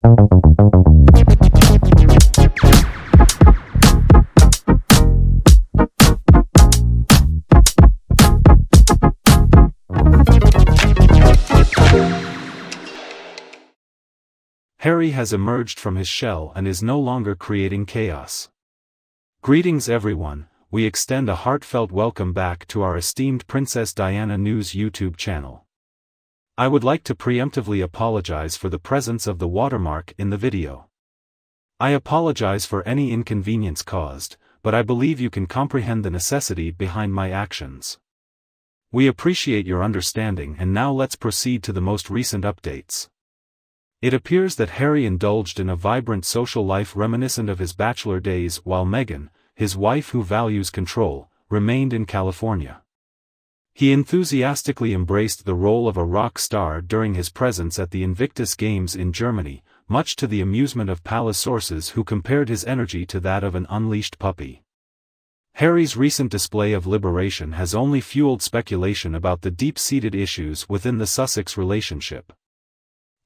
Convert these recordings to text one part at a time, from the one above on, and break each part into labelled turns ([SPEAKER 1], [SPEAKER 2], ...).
[SPEAKER 1] Harry has emerged from his shell and is no longer creating chaos. Greetings everyone, we extend a heartfelt welcome back to our esteemed Princess Diana News YouTube channel. I would like to preemptively apologize for the presence of the watermark in the video. I apologize for any inconvenience caused, but I believe you can comprehend the necessity behind my actions. We appreciate your understanding, and now let's proceed to the most recent updates. It appears that Harry indulged in a vibrant social life reminiscent of his bachelor days while Meghan, his wife who values control, remained in California. He enthusiastically embraced the role of a rock star during his presence at the Invictus Games in Germany, much to the amusement of palace sources who compared his energy to that of an unleashed puppy. Harry's recent display of liberation has only fueled speculation about the deep-seated issues within the Sussex relationship.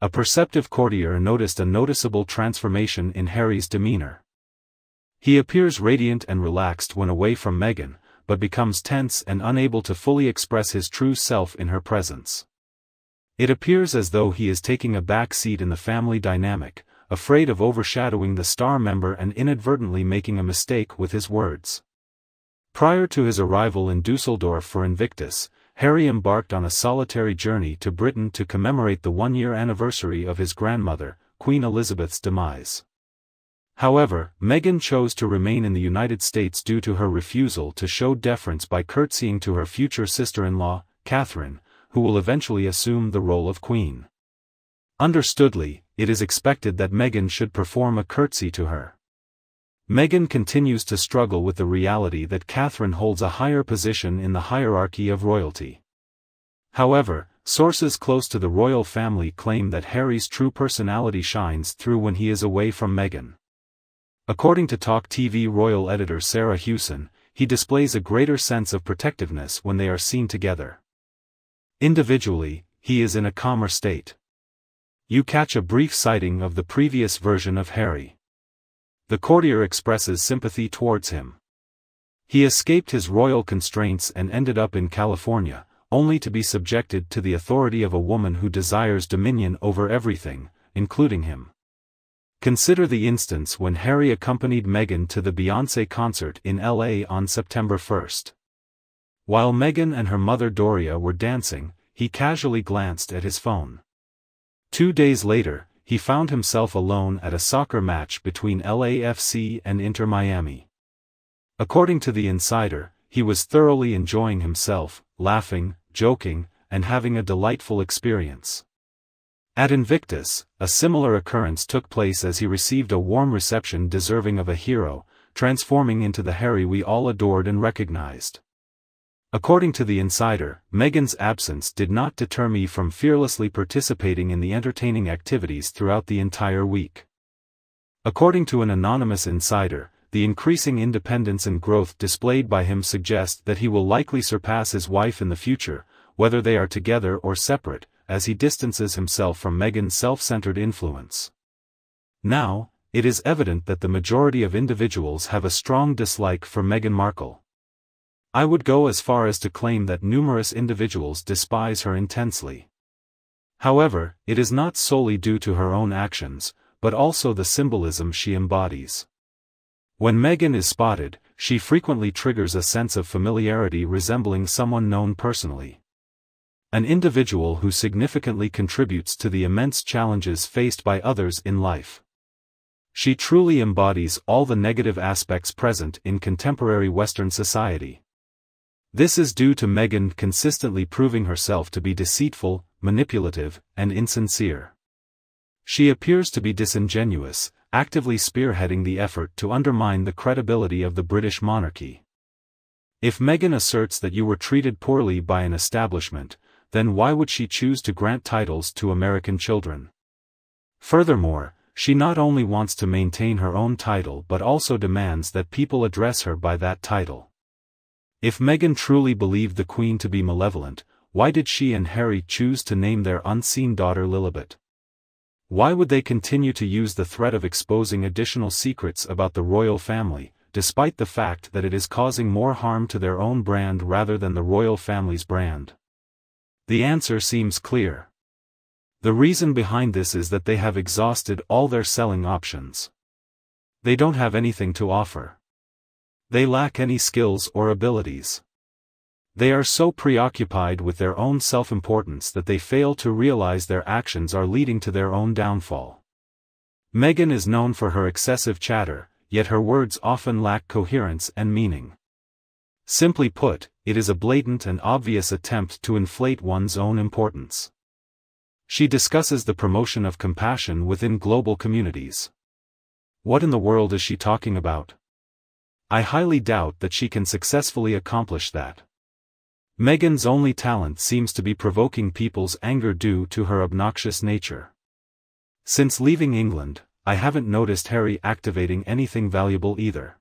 [SPEAKER 1] A perceptive courtier noticed a noticeable transformation in Harry's demeanor. He appears radiant and relaxed when away from Meghan, but becomes tense and unable to fully express his true self in her presence. It appears as though he is taking a back seat in the family dynamic, afraid of overshadowing the star member and inadvertently making a mistake with his words. Prior to his arrival in Dusseldorf for Invictus, Harry embarked on a solitary journey to Britain to commemorate the one-year anniversary of his grandmother, Queen Elizabeth's demise. However, Meghan chose to remain in the United States due to her refusal to show deference by curtsying to her future sister-in-law, Catherine, who will eventually assume the role of queen. Understoodly, it is expected that Meghan should perform a curtsy to her. Meghan continues to struggle with the reality that Catherine holds a higher position in the hierarchy of royalty. However, sources close to the royal family claim that Harry's true personality shines through when he is away from Meghan. According to Talk TV royal editor Sarah Hewson, he displays a greater sense of protectiveness when they are seen together. Individually, he is in a calmer state. You catch a brief sighting of the previous version of Harry. The courtier expresses sympathy towards him. He escaped his royal constraints and ended up in California, only to be subjected to the authority of a woman who desires dominion over everything, including him. Consider the instance when Harry accompanied Meghan to the Beyoncé concert in LA on September 1st. While Meghan and her mother Doria were dancing, he casually glanced at his phone. 2 days later, he found himself alone at a soccer match between LAFC and Inter Miami. According to the insider, he was thoroughly enjoying himself, laughing, joking, and having a delightful experience. At Invictus, a similar occurrence took place as he received a warm reception deserving of a hero, transforming into the Harry we all adored and recognized. According to the insider, Meghan's absence did not deter me from fearlessly participating in the entertaining activities throughout the entire week. According to an anonymous insider, the increasing independence and growth displayed by him suggest that he will likely surpass his wife in the future, whether they are together or separate, as he distances himself from Meghan's self-centered influence. Now, it is evident that the majority of individuals have a strong dislike for Meghan Markle. I would go as far as to claim that numerous individuals despise her intensely. However, it is not solely due to her own actions, but also the symbolism she embodies. When Meghan is spotted, she frequently triggers a sense of familiarity resembling someone known personally. An individual who significantly contributes to the immense challenges faced by others in life. She truly embodies all the negative aspects present in contemporary Western society. This is due to Meghan consistently proving herself to be deceitful, manipulative, and insincere. She appears to be disingenuous, actively spearheading the effort to undermine the credibility of the British monarchy. If Meghan asserts that you were treated poorly by an establishment, then why would she choose to grant titles to American children? Furthermore, she not only wants to maintain her own title but also demands that people address her by that title. If Meghan truly believed the Queen to be malevolent, why did she and Harry choose to name their unseen daughter Lilibet? Why would they continue to use the threat of exposing additional secrets about the royal family, despite the fact that it is causing more harm to their own brand rather than the royal family's brand? The answer seems clear. The reason behind this is that they have exhausted all their selling options. They don't have anything to offer. They lack any skills or abilities. They are so preoccupied with their own self-importance that they fail to realize their actions are leading to their own downfall. Meghan is known for her excessive chatter, yet her words often lack coherence and meaning. Simply put, it is a blatant and obvious attempt to inflate one's own importance. She discusses the promotion of compassion within global communities. What in the world is she talking about? I highly doubt that she can successfully accomplish that. Meghan's only talent seems to be provoking people's anger due to her obnoxious nature. Since leaving England, I haven't noticed Harry activating anything valuable either.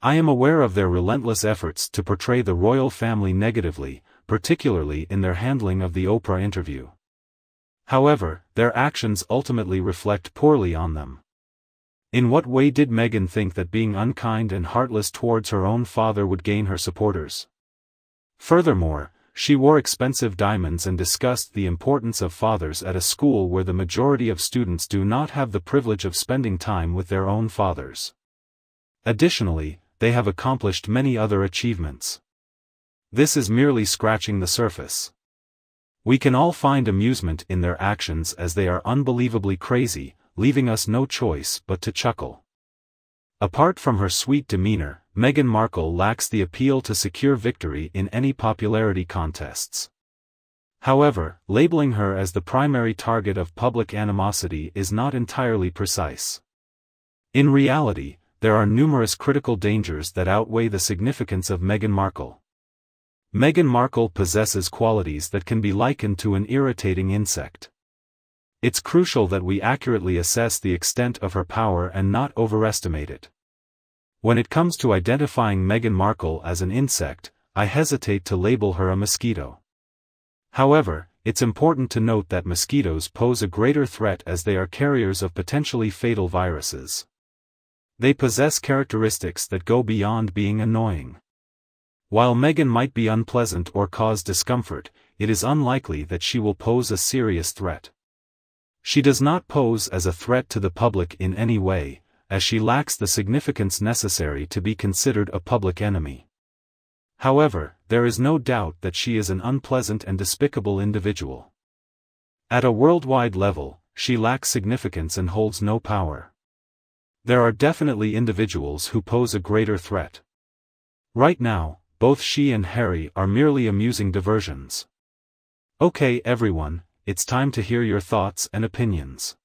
[SPEAKER 1] I am aware of their relentless efforts to portray the royal family negatively, particularly in their handling of the Oprah interview. However, their actions ultimately reflect poorly on them. In what way did Meghan think that being unkind and heartless towards her own father would gain her supporters? Furthermore, she wore expensive diamonds and discussed the importance of fathers at a school where the majority of students do not have the privilege of spending time with their own fathers. Additionally, they have accomplished many other achievements. This is merely scratching the surface. We can all find amusement in their actions as they are unbelievably crazy, leaving us no choice but to chuckle. Apart from her sweet demeanor, Meghan Markle lacks the appeal to secure victory in any popularity contests. However, labeling her as the primary target of public animosity is not entirely precise. In reality, there are numerous critical dangers that outweigh the significance of Meghan Markle. Meghan Markle possesses qualities that can be likened to an irritating insect. It's crucial that we accurately assess the extent of her power and not overestimate it. When it comes to identifying Meghan Markle as an insect, I hesitate to label her a mosquito. However, it's important to note that mosquitoes pose a greater threat as they are carriers of potentially fatal viruses. They possess characteristics that go beyond being annoying. While Meghan might be unpleasant or cause discomfort, it is unlikely that she will pose a serious threat. She does not pose as a threat to the public in any way, as she lacks the significance necessary to be considered a public enemy. However, there is no doubt that she is an unpleasant and despicable individual. At a worldwide level, she lacks significance and holds no power. There are definitely individuals who pose a greater threat. Right now, both she and Harry are merely amusing diversions. Okay everyone, it's time to hear your thoughts and opinions.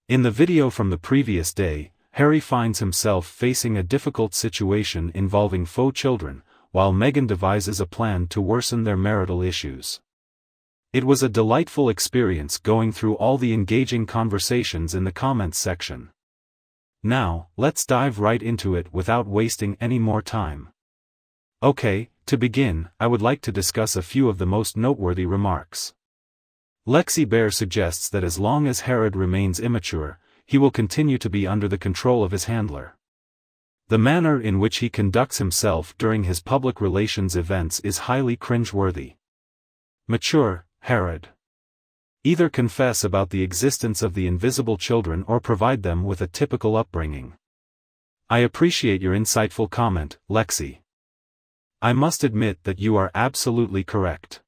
[SPEAKER 1] In the video from the previous day, Harry finds himself facing a difficult situation involving faux children, while Meghan devises a plan to worsen their marital issues. It was a delightful experience going through all the engaging conversations in the comments section. Now, let's dive right into it without wasting any more time. Okay, to begin, I would like to discuss a few of the most noteworthy remarks. Lexi Bear suggests that as long as Herod remains immature, he will continue to be under the control of his handler. The manner in which he conducts himself during his public relations events is highly cringeworthy. Mature, Herod. Either confess about the existence of the invisible children or provide them with a typical upbringing. I appreciate your insightful comment, Lexi. I must admit that you are absolutely correct.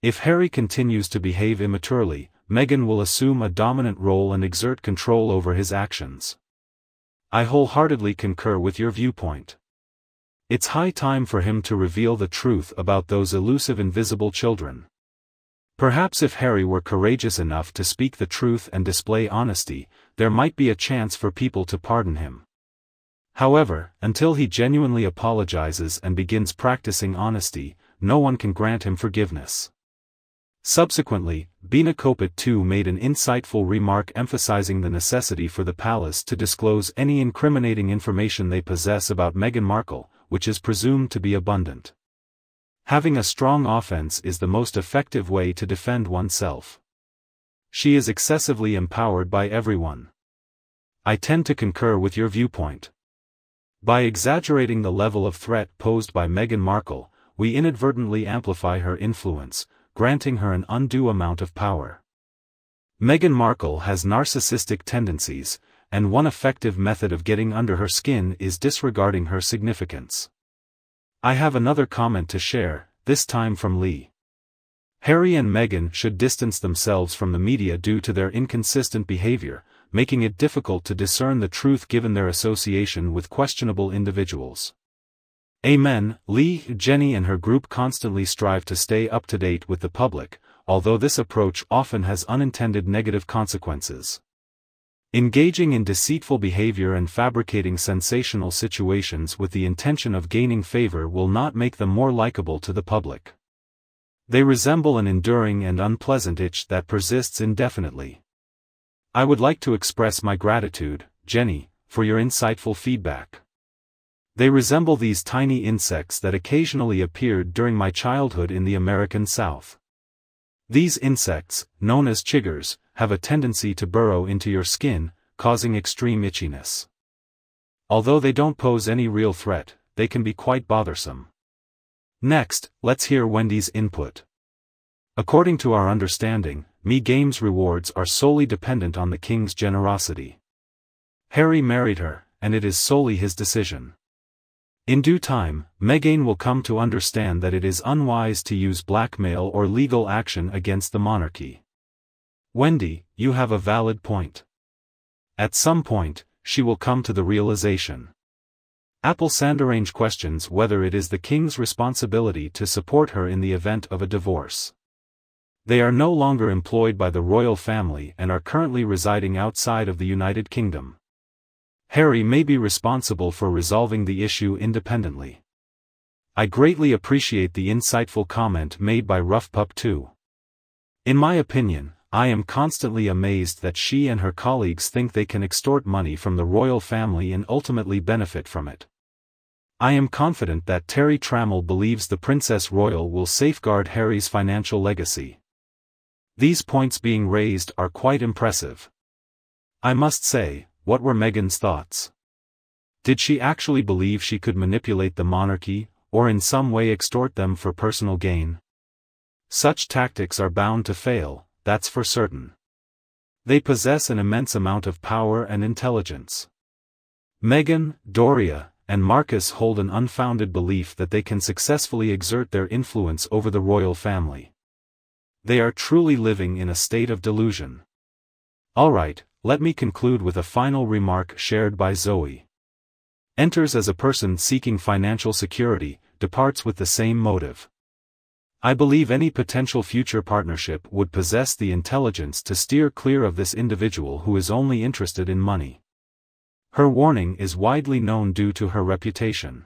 [SPEAKER 1] If Harry continues to behave immaturely, Meghan will assume a dominant role and exert control over his actions. I wholeheartedly concur with your viewpoint. It's high time for him to reveal the truth about those elusive invisible children. Perhaps if Harry were courageous enough to speak the truth and display honesty, there might be a chance for people to pardon him. However, until he genuinely apologizes and begins practicing honesty, no one can grant him forgiveness. Subsequently, Bina Kopit too made an insightful remark emphasizing the necessity for the palace to disclose any incriminating information they possess about Meghan Markle, which is presumed to be abundant. Having a strong offense is the most effective way to defend oneself. She is excessively empowered by everyone. I tend to concur with your viewpoint. By exaggerating the level of threat posed by Meghan Markle, we inadvertently amplify her influence, granting her an undue amount of power. Meghan Markle has narcissistic tendencies, and one effective method of getting under her skin is disregarding her significance. I have another comment to share, this time from Lee. Harry and Meghan should distance themselves from the media due to their inconsistent behavior, making it difficult to discern the truth given their association with questionable individuals. Amen. Lee, Jenny and her group constantly strive to stay up to date with the public, although this approach often has unintended negative consequences. Engaging in deceitful behavior and fabricating sensational situations with the intention of gaining favor will not make them more likable to the public. They resemble an enduring and unpleasant itch that persists indefinitely. I would like to express my gratitude, Jenny, for your insightful feedback. They resemble these tiny insects that occasionally appeared during my childhood in the American South. These insects, known as chiggers, have a tendency to burrow into your skin, causing extreme itchiness. Although they don't pose any real threat, they can be quite bothersome. Next, let's hear Wendy's input. According to our understanding, Meghan's rewards are solely dependent on the king's generosity. Harry married her, and it is solely his decision. In due time, Meghan will come to understand that it is unwise to use blackmail or legal action against the monarchy. Wendy, you have a valid point. At some point, she will come to the realization. Apple Sanderange questions whether it is the king's responsibility to support her in the event of a divorce. They are no longer employed by the royal family and are currently residing outside of the United Kingdom. Harry may be responsible for resolving the issue independently. I greatly appreciate the insightful comment made by Rough Pup 2. In my opinion, I am constantly amazed that she and her colleagues think they can extort money from the royal family and ultimately benefit from it. I am confident that Terry Trammell believes the Princess Royal will safeguard Harry's financial legacy. These points being raised are quite impressive. I must say, what were Meghan's thoughts? Did she actually believe she could manipulate the monarchy, or in some way extort them for personal gain? Such tactics are bound to fail, that's for certain. They possess an immense amount of power and intelligence. Meghan, Doria, and Marcus hold an unfounded belief that they can successfully exert their influence over the royal family. They are truly living in a state of delusion. Alright, let me conclude with a final remark shared by Zoe. Enters as a person seeking financial security, departs with the same motive. I believe any potential future partnership would possess the intelligence to steer clear of this individual who is only interested in money. Her warning is widely known due to her reputation.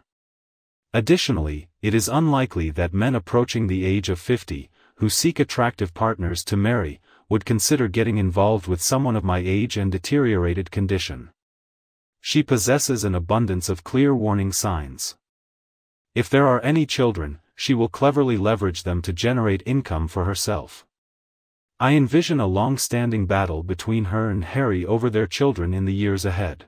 [SPEAKER 1] Additionally, it is unlikely that men approaching the age of 50, who seek attractive partners to marry, would consider getting involved with someone of my age and deteriorated condition. She possesses an abundance of clear warning signs. If there are any children, she will cleverly leverage them to generate income for herself. I envision a long-standing battle between her and Harry over their children in the years ahead.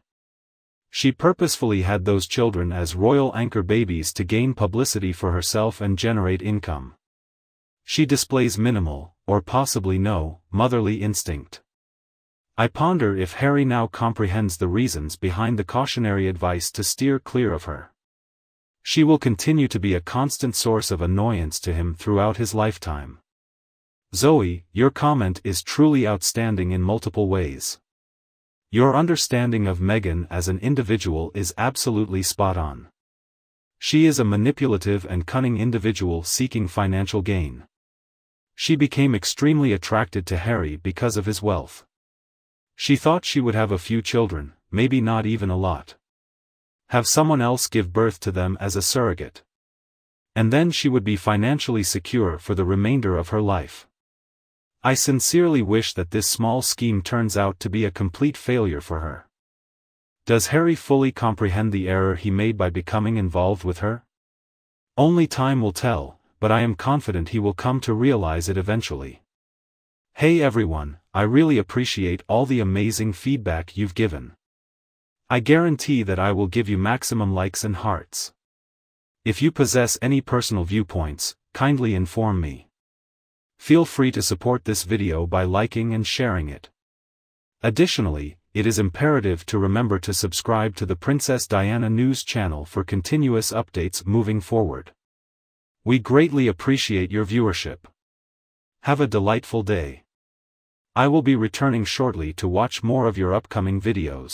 [SPEAKER 1] She purposefully had those children as royal anchor babies to gain publicity for herself and generate income. She displays minimal, or possibly no, motherly instinct. I ponder if Harry now comprehends the reasons behind the cautionary advice to steer clear of her. She will continue to be a constant source of annoyance to him throughout his lifetime. Zoe, your comment is truly outstanding in multiple ways. Your understanding of Meghan as an individual is absolutely spot on. She is a manipulative and cunning individual seeking financial gain. She became extremely attracted to Harry because of his wealth. She thought she would have a few children, maybe not even a lot. Have someone else give birth to them as a surrogate. And then she would be financially secure for the remainder of her life. I sincerely wish that this small scheme turns out to be a complete failure for her. Does Harry fully comprehend the error he made by becoming involved with her? Only time will tell, but I am confident he will come to realize it eventually. Hey everyone, I really appreciate all the amazing feedback you've given. I guarantee that I will give you maximum likes and hearts. If you possess any personal viewpoints, kindly inform me. Feel free to support this video by liking and sharing it. Additionally, it is imperative to remember to subscribe to the Princess Diana News channel for continuous updates moving forward. We greatly appreciate your viewership. Have a delightful day. I will be returning shortly to watch more of your upcoming videos.